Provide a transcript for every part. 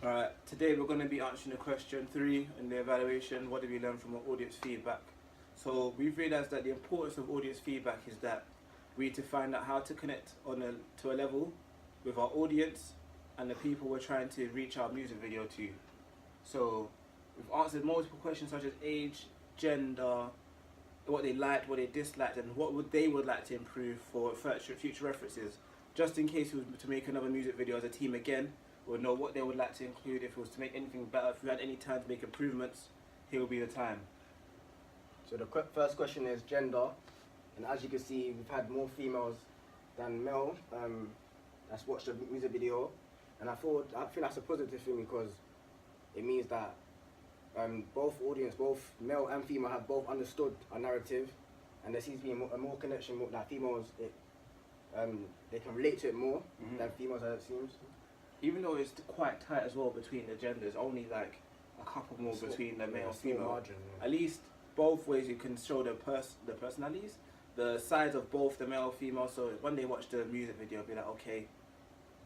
Alright, today we're going to be answering the question 3 in the evaluation, what did we learn from our audience feedback? So we've realised that the importance of audience feedback is that we need to find out how to connect to a level with our audience and the people we're trying to reach our music video to. So we've answered multiple questions such as age, gender, what they liked, what they disliked, and what they would like to improve for future references. Just in case we were to make another music video as a team again, we'll know what they would like to include. If it was to make anything better, if we had any time to make improvements, here will be the time. So the first question is gender, and as you can see, we've had more females than male that's watched the music video, and I feel that's a positive thing because it means that both male and female, have both understood our narrative, and there seems to be a more connection. That females, they can relate to it more than females, as it seems. Even though it's quite tight as well between the genders, only like a couple more between the male and female. Margin, At least both ways you can show the personalities, the sides of both the male and female. So when they watch the music video, be like, okay,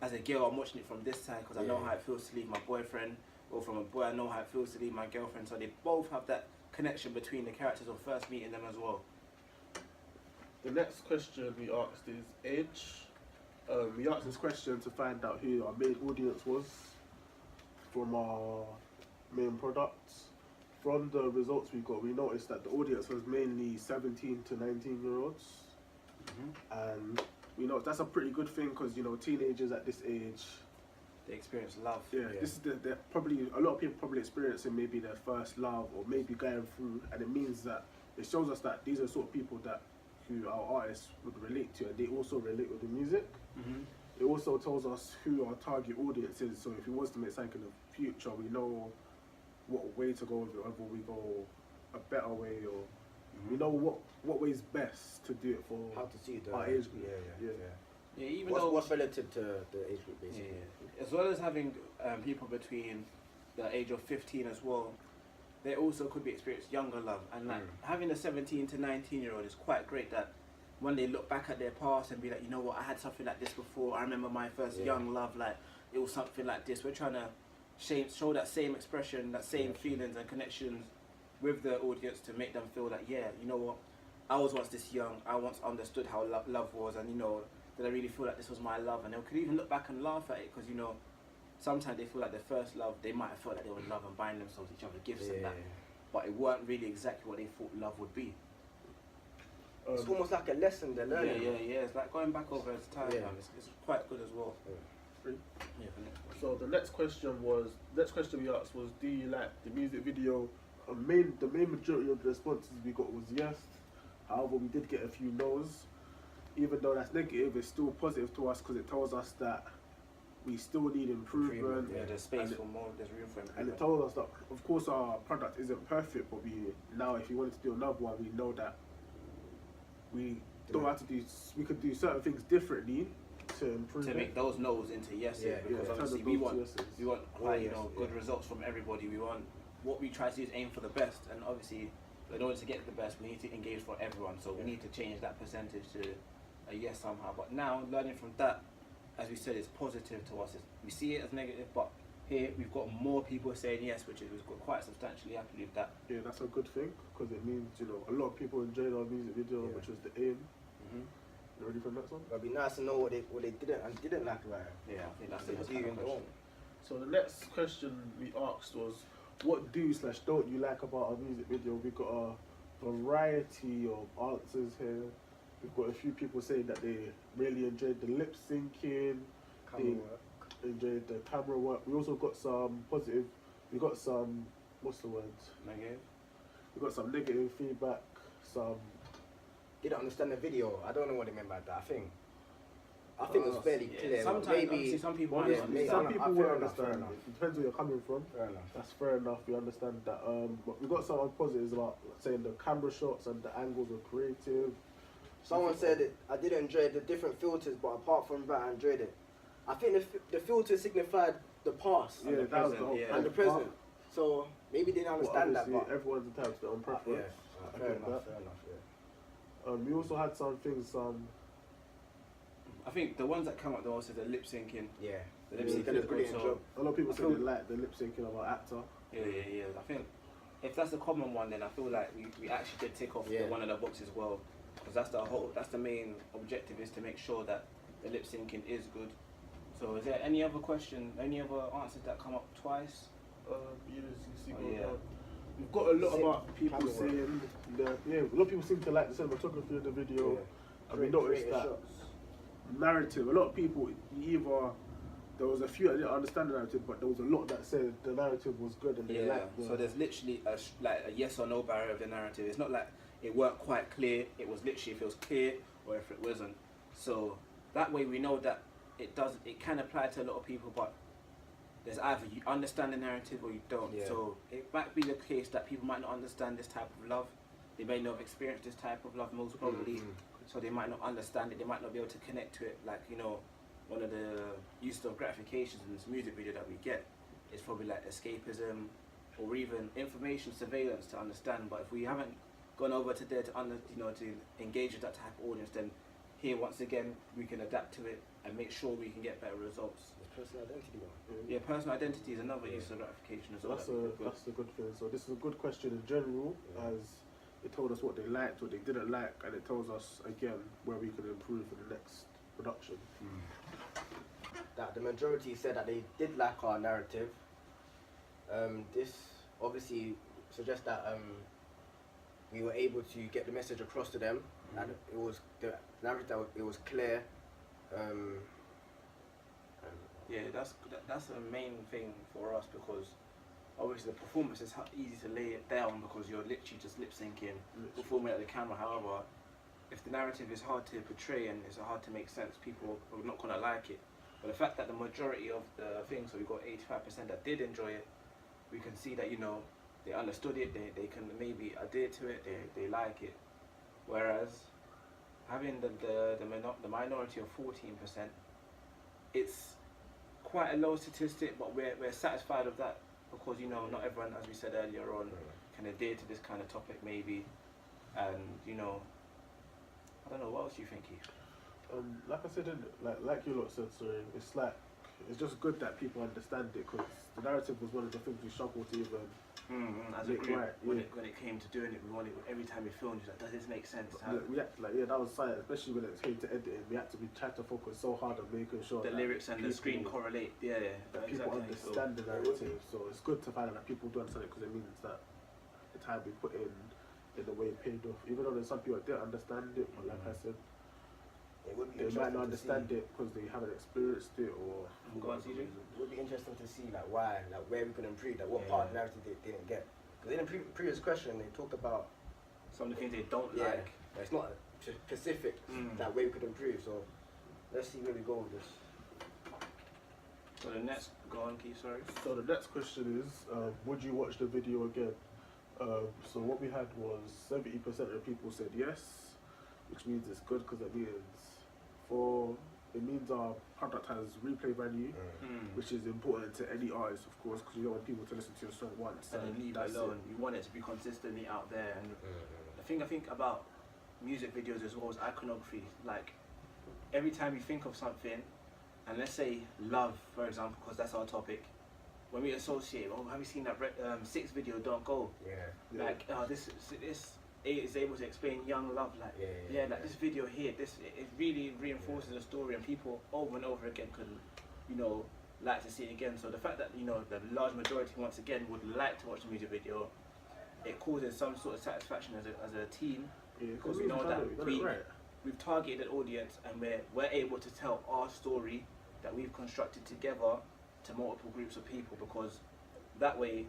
as a girl, I'm watching it from this side because I know how it feels to leave my boyfriend, or from a boy, I know how it feels to leave my girlfriend. So they both have that connection between the characters of first meeting them as well. The next question we asked is age. We asked this question to find out who our main audience was from our main products. From the results we got, we noticed that the audience was mainly 17 to 19-year-olds. And we know that's a pretty good thing because, you know, teenagers at this age, They experience love. this is they're probably, a lot of people probably experiencing maybe their first love or maybe going through, and it means that it shows us that these are the sort of people that who our artists would relate to, and they also relate with the music. It also tells us who our target audience is, so if we was to make something in the future, we know what way to go with it, whether we go a better way or we know what way is best to do it for How to see the our age group. Yeah, even though what's relative to the age group, basically. as well as having people between the age of 15 as well, they also could be experienced younger love, and like having a 17 to 19-year-old is quite great. That when they look back at their past and be like, you know what, I had something like this before. I remember my first young love, like it was something like this. We're trying to show that same expression, that same feelings and connections with the audience to make them feel like, yeah, you know what, I was once this young. I once understood how love was, and you know, did I really feel like this was my love? And they could even look back and laugh at it because, you know, sometimes they feel like their first love, they might have felt like they were in love and buying themselves each other gifts and that, but it weren't really exactly what they thought love would be. It's almost like a lesson they're learning. Yeah. It's like going back over time. It's quite good as well. So the next question we asked was, do you like the music video? The main majority of the responses we got was yes. However, we did get a few no's. Even though that's negative, it's still positive to us because it tells us that we still need improvement. Yeah, there's space for more, there's room for improvement. And it told us that, of course, our product isn't perfect, but now if we wanted to do another one, we know that we don't have to do. We could do certain things differently to improve. To make those no's into yeses, because obviously we want quite good results from everybody. We want, what we try to do is aim for the best, and obviously in order to get the best, we need to engage for everyone. So we need to change that percentage to a yes somehow. But now learning from that, as we said, it's positive to us. We see it as negative, but here we've got more people saying yes, which is quite substantially happy with that. Yeah, that's a good thing because it means, you know, a lot of people enjoyed our music video, which was the aim. You ready for the next one? It'd be nice to know what they didn't like about it. Yeah, I think that's the They do question. So the next question we asked was, what do/don't you like about our music video? We've got a variety of answers here. We've got a few people saying that they really enjoyed the lip syncing, Camera work. enjoyed the camera work. We also got some positive. We got some, what's the word? Negative. We got some negative feedback. Some Didn't understand the video. I don't know what they meant by that. I think it was fairly clear. Sometimes, maybe obviously, some people yeah, understand. maybe some I- people fair will enough, fair understand. enough. It depends where you're coming from. Fair enough. That's fair enough. We understand that. But we got some positives about saying the camera shots and the angles were creative. Someone said it. I did enjoy the different filters, but apart from that, I enjoyed it. I think the filters signified the past Yeah, that was the whole yeah. and the present. So maybe they didn't understand that. Obviously, But everyone's entitled to their own preference. fair enough. Fair enough. Yeah. We also had some things. I think the ones that come up the most is the lip syncing. Yeah. The lip He's syncing done a is good. brilliant So job. A lot of people I say feel- they like the lip syncing of our actor. yeah. I think if that's the common one, then I feel like we actually did tick off Yeah. one of the boxes well, because that's the main objective, is to make sure that the lip syncing is good. So is there any other question, any other answers that come up twice? Yeah. Yeah. We've got a lot Sim- about people camera work. saying a lot of people seem to like the cinematography of the video. And we noticed Creative that shots. narrative. A lot of people either there was a few that didn't understand the narrative, but there was a lot that said the narrative was good and they Yeah. liked the. So there's literally like a yes or no barrier of the narrative. It's not like it weren't quite clear. It was literally if it was clear or if it wasn't. So that way we know that it can apply to a lot of people, but there's either you understand the narrative or you don't. Yeah. So it might be the case that people might not understand this type of love. They may not have experienced this type of love most probably. So they might not understand it. They might not be able to connect to it. Like, you know, one of the use of gratifications in this music video that we get is probably like escapism or even information surveillance to understand. But if we haven't gone over to there to to engage with that type of audience, then here once again we can adapt to it and make sure we can get better results. It's personal identity, man. Yeah, personal identity is another use of gratification as well. That's a good thing. So this is a good question in general, as it told us what they liked, what they didn't like, and it tells us again where we can improve for the next production. That the majority said that they did like our narrative. This obviously suggests that we were able to get the message across to them. And it was the narrative. It was clear. Yeah, that's the main thing for us, because obviously the performance is easy to lay it down because you're literally just lip syncing, performing at the camera. However, if the narrative is hard to portray and it's hard to make sense, people are not gonna like it. But the fact that the majority of the things, so we got 85% that did enjoy it, we can see that they understood it, they can maybe adhere to it, they like it. Whereas having the minority of 14%, it's quite a low statistic, but we're satisfied with that because not everyone, as we said earlier on, can adhere to this kind of topic maybe, and I don't know, what else do you think, Keith? Like I said, like you lot said, sorry, it's just good that people understand it, because the narrative was one of the things we struggled to even As a make group, right. when it came to doing it, we wanted, every time we filmed, like, does this make sense? That was science, especially when it came to editing. We had to try to focus so hard on making sure The that lyrics and the screen correlate. that people understand the narrative. So it's good to find out that people do understand it, because it means that the time we put in the way it paid off. Even though there's some people that didn't understand it, but like I said, It would be they might not interesting to understand see. it because they haven't experienced it, or Go on, CJ. It would be interesting to see why, where we can improve, what part of the narrative they didn't get. Because in the previous question they talked about Some of the things they don't but like. it's not specific that way we could improve. So let's see where we go with this. So the next, go on, Keith, sorry. So the next question is, would you watch the video again? So what we had was 70% of the people said yes, which means it's good, because it means our product has replay value, which is important to any artist, of course, because you don't want people to listen to your song once And then leave it that's alone. You want it to be consistently out there. And the thing I think about music videos as well is iconography. Like, every time you think of something, and let's say love, for example, because that's our topic, when we associate, oh, have you seen that Six video, Don't Go? Yeah. Like, this is able to explain young love. Like, like this video here, it really reinforces the story, and people over and over again could, like to see it again. So the fact that the large majority once again would like to watch the music video, it causes some sort of satisfaction as a team, because we know that we've targeted an audience, and we're able to tell our story that we've constructed together to multiple groups of people, because that way,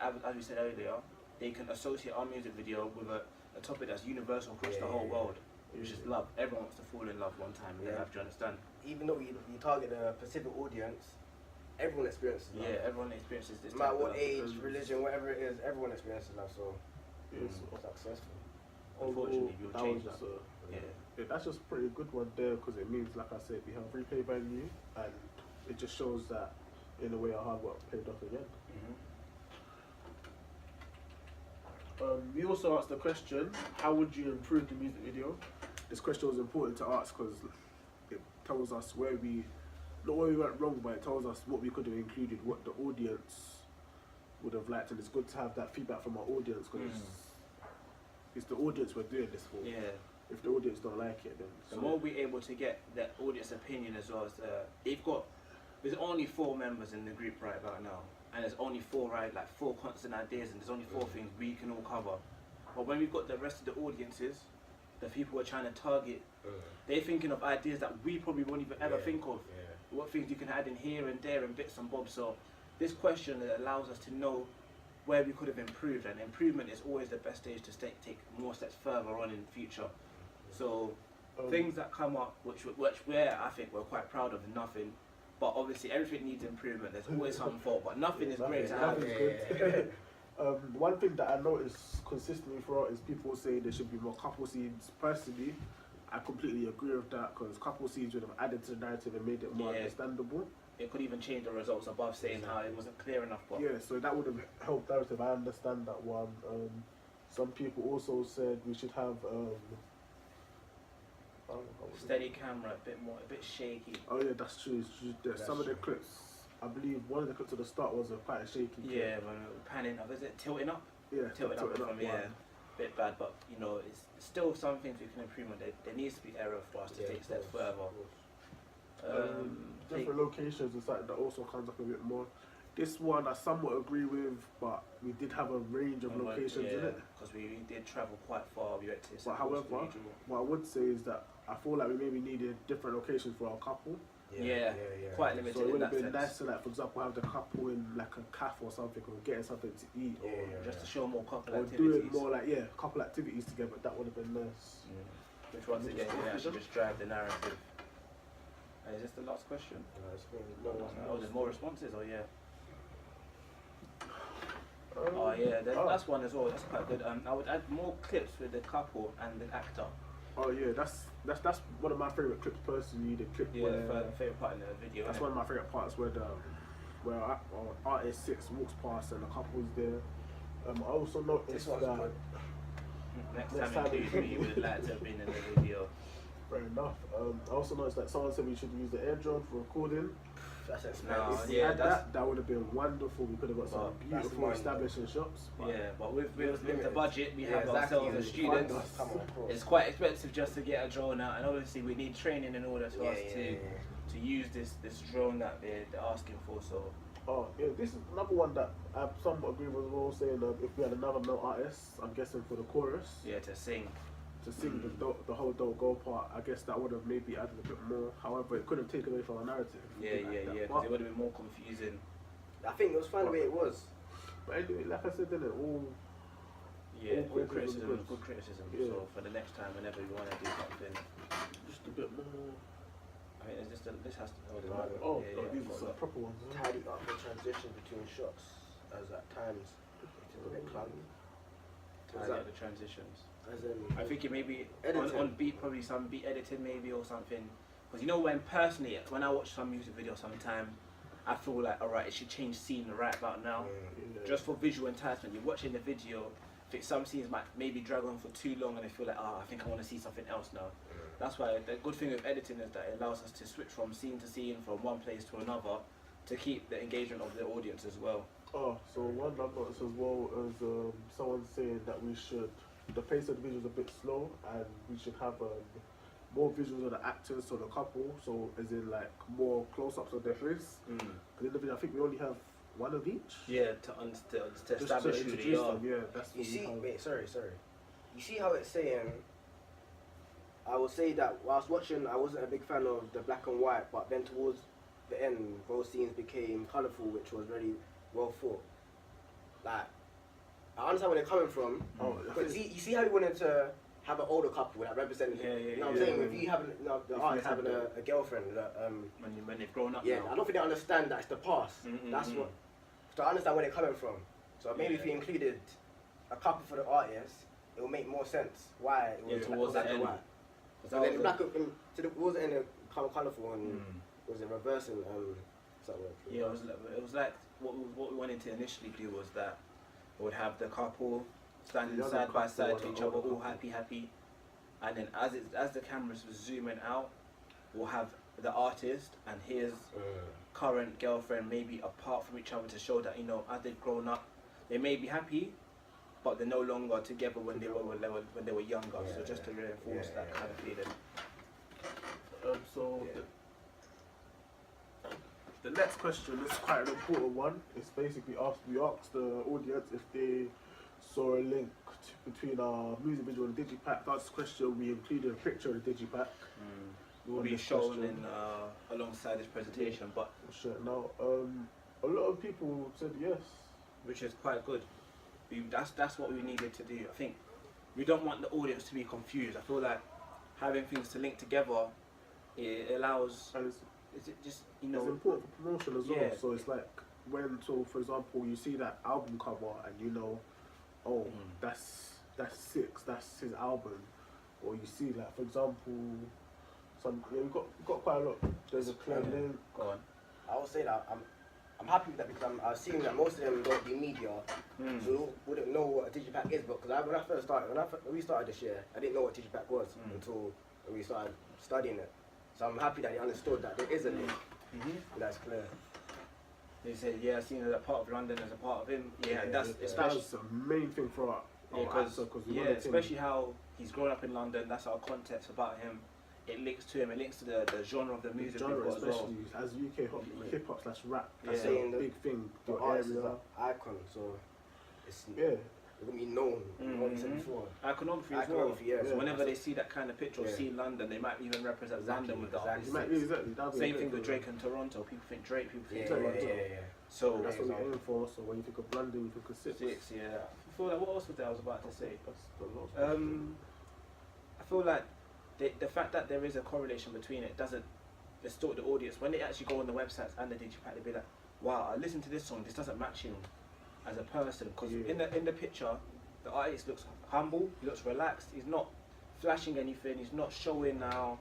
as we said earlier, they can associate our music video with a topic that's universal across the whole world, which is love. Everyone wants to fall in love one time, and they have to understand. Even though you target a specific audience, everyone experiences love. Yeah, everyone experiences this. No matter type what of age, religion, whatever it is, everyone experiences love. So successful. Unfortunately, you'll that change was that. just that's just a pretty good one there, because it means, like I said, we have replay value, and it just shows that in a way our hard work paid off again. We also asked the question, how would you improve the music video? This question was important to ask because tells us where we, not where we went wrong, but it tells us what we could have included, what the audience would have liked, and it's good to have that feedback from our audience because it's the audience we're doing this for. Yeah. If the audience don't like it, then The more we're able to get the audience opinion as well as there's only 4 members in the group right about now, and there's only 4 constant ideas, and there's only 4 things we can all cover. But when we've got the rest of the audiences, the people we're trying to target, they're thinking of ideas that we probably won't even ever think of. What things you can add in here and there and bits and bobs. So this question allows us to know where we could have improved, and improvement is always the best stage to take more steps further on in the future. So things that come up which I think we're quite proud of, nothing. But obviously everything needs improvement. There's always some fault, but nothing is great to have. Nothing's good. One thing that I notice consistently throughout is people say there should be more couple scenes. Personally, I completely agree with that because couple scenes would have added to the narrative and made it more understandable. It could even change the results above saying how it wasn't clear enough. But yeah, so that would have helped narrative. I understand that one. Some people also said we should have steady camera, a bit shaky. Oh yeah, that's true. Some of the clips, I believe one of the clips at the start was quite a shaky clip. Yeah, when panning up, is it tilting up? Yeah, tilting up from bit bad, but you know, it's still some things we can improve on. There needs to be error for us to take steps further. Different locations is something that also comes up a bit more. This one I somewhat agree with, but we did have a range of locations in it. Because we did travel quite far. We went to but however, what I would say is that I feel like we maybe needed different locations for our couple. Quite limited. So it would have been sense. nice to, like, for example, have the couple in like a cafe or something, or getting something to eat, or just to show more couple or activities. do it more like couple activities together. That would have been nice. Which once again can actually just drive the narrative. Is this the last question? Oh, there's more responses. Oh yeah. That's one as well. That's quite good. I would add more clips with the couple and the actor. Oh yeah, that's one of my favorite clips personally. The clip where the favorite part in the video. That's one of my favorite parts where artist 6 walks past and the couple's there. I also noticed that next time we would like to have been in the video. Fair enough. I also noticed that someone said we should use the air drone for recording. That's expensive. That would have been wonderful. We could have got some beautiful establishing shops. But with the budget we have ourselves as students, it's quite expensive just to get a drone out, and obviously we need training in order for us to use this drone that they're asking for. So. Oh yeah, this is another one that I somewhat agree with. We're all saying if we had another male artist, I'm guessing for the chorus. Yeah, to sing the whole Don't Go part, I guess that would have maybe added a bit more. However, it could have taken away from our narrative. Because it would have been more confusing. I think it was fine the way it was. But anyway, like I said, didn't it? Good criticism. Yeah. So for the next time, whenever we want to do something, just a bit more. I mean, this has to. These are some proper ones. Tidy up the transition between shots, as at times it is a bit clungy. Tidy up the transitions. I think it may be on beat, probably some beat editing maybe or something. Because you know when I watch some music video sometime, I feel like alright, it should change scene right about now. Just for visual enticement. You're watching the video, I think some scenes might maybe drag on for too long and I feel like I think I want to see something else now. That's why the good thing with editing is that it allows us to switch from scene to scene, from one place to another, to keep the engagement of the audience as well. Oh, so one I've noticed as well is someone saying that the pace of the video is a bit slow and we should have more visuals of the actors, so the couple, so as in like more close-ups of their face. Because in the video I think we only have one of each. Yeah, to establish who they are. Yeah, that's you see, sorry. You see how it's saying, I will say that whilst watching, I wasn't a big fan of the black and white, but then towards the end, those scenes became colourful, which was very well thought. Like, I understand where they're coming from, but you see how you wanted to have an older couple that represented, you know what I'm saying? If you having, the artist having a girlfriend that, when they've grown up now. I don't think they understand that it's the past. That's what, so I understand where they're coming from. So maybe if you included a couple for the artist, it will make more sense why it was towards the end. So then towards the end, it became colourful and was it reversing? It was like what we wanted to initially do was that we would have the couple standing side by side to each other, all happy, and then as the cameras were zooming out, we'll have the artist and his current girlfriend maybe apart from each other to show that, you know, as they've grown up, they may be happy, but they're no longer together when they were younger. Yeah, so just to reinforce yeah, that yeah, kind of feeling. So the next question is quite an important one. It's basically we asked the audience if they saw a link between our music video and Digipack. That's the question. We included a picture of the Digipack. It will on be this shown question. in alongside this presentation, but Sure. Now, a lot of people said yes. which is quite good. That's what we needed to do. I think we don't want the audience to be confused. I feel like having things to link together, it allows. And Is it just, you it's know? important for promotion as well. Yeah. So it's like so for example, you see that album cover and you know, oh, that's Six, that's his album, or you see like for example, we've got quite a lot. There's a clear link. Go on. I would say that I'm happy with that because I'm seeing that most of them don't do media, so wouldn't know what a Digipack is. But because when I first started, when we started this year, I didn't know what Digipack was until we started studying it. So I'm happy that they understood that there is a link. And that's clear. They said, yeah, I've seen it as a part of London as a part of him. Yeah, and that's especially. That's the main thing for our Because we wanted him- especially how he's grown up in London. That's our context about him. It links to him. It links to the genre of the music genre, we've got as well. especially as UK hip hop slash rap. That's Yeah. a big thing. The artist is an icon, so it's Yeah. gonna be known. What you said before. Iconography as well. Iconography, yeah. So Yeah. whenever they see that kind of picture or Yeah. see London, they might even represent Exactly, London with the exactly. artist. You might be exactly. that'd be a Same great thing with thing. Drake and Toronto. People think Drake, people think Yeah, Toronto. yeah. So That's what we're aiming for. So when you think of London, you think of Six. yeah. I feel like what else was there I was about to say? That's the last I feel like the fact that there is a correlation between it doesn't distort the audience. When they actually go on the websites and the Digipack, they'll be like, wow, I listened to this song, this doesn't match him as a person. Because Yeah. in the picture, the artist looks humble, he looks relaxed, he's not flashing anything, he's not showing how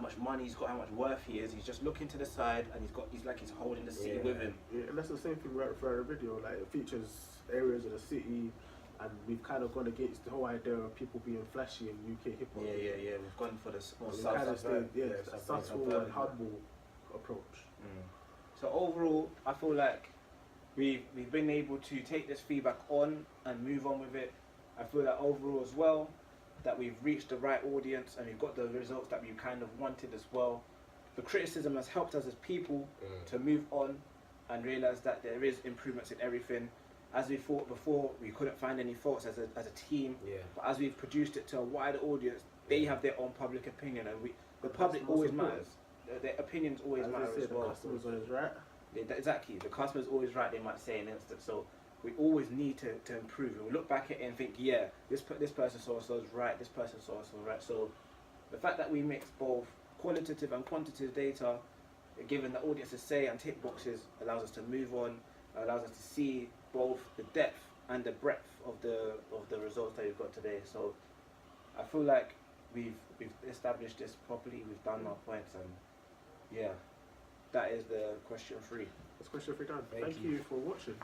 much money he's got, how much worth he is. He's just looking to the side and he's like he's holding the city with him. Yeah, and that's the same thing right for our video. Like it features areas of the city, and we've kind of gone against the whole idea of people being flashy in UK hip hop. Yeah. We've gone for the more We kind of suburban. stayed, subtle suburban. and humble approach. So overall, I feel like we've been able to take this feedback on and move on with it. I feel that overall as well, that we've reached the right audience and we've got the results that we kind of wanted as well. The criticism has helped us as people to move on and realise that there is improvements in everything. As we thought before, we couldn't find any faults as a team. Yeah. But as we've produced it to a wider audience, they have their own public opinion, and the public That's always important. matters. Their opinions always As matter I say, as the well. customer's always right. Exactly, the customer's always right, they might say in an instant. So we always need to improve. And we look back at it and think, yeah, this person so is right, this person so is right. So the fact that we mix both qualitative and quantitative data, given the audience's say and tick boxes, allows us to move on, allows us to see both the depth and the breadth of the results that we've got today. So I feel like we've established this properly, we've done our points, and yeah, that is the question 3. That's question 3 done. Thank Thank you. you for watching.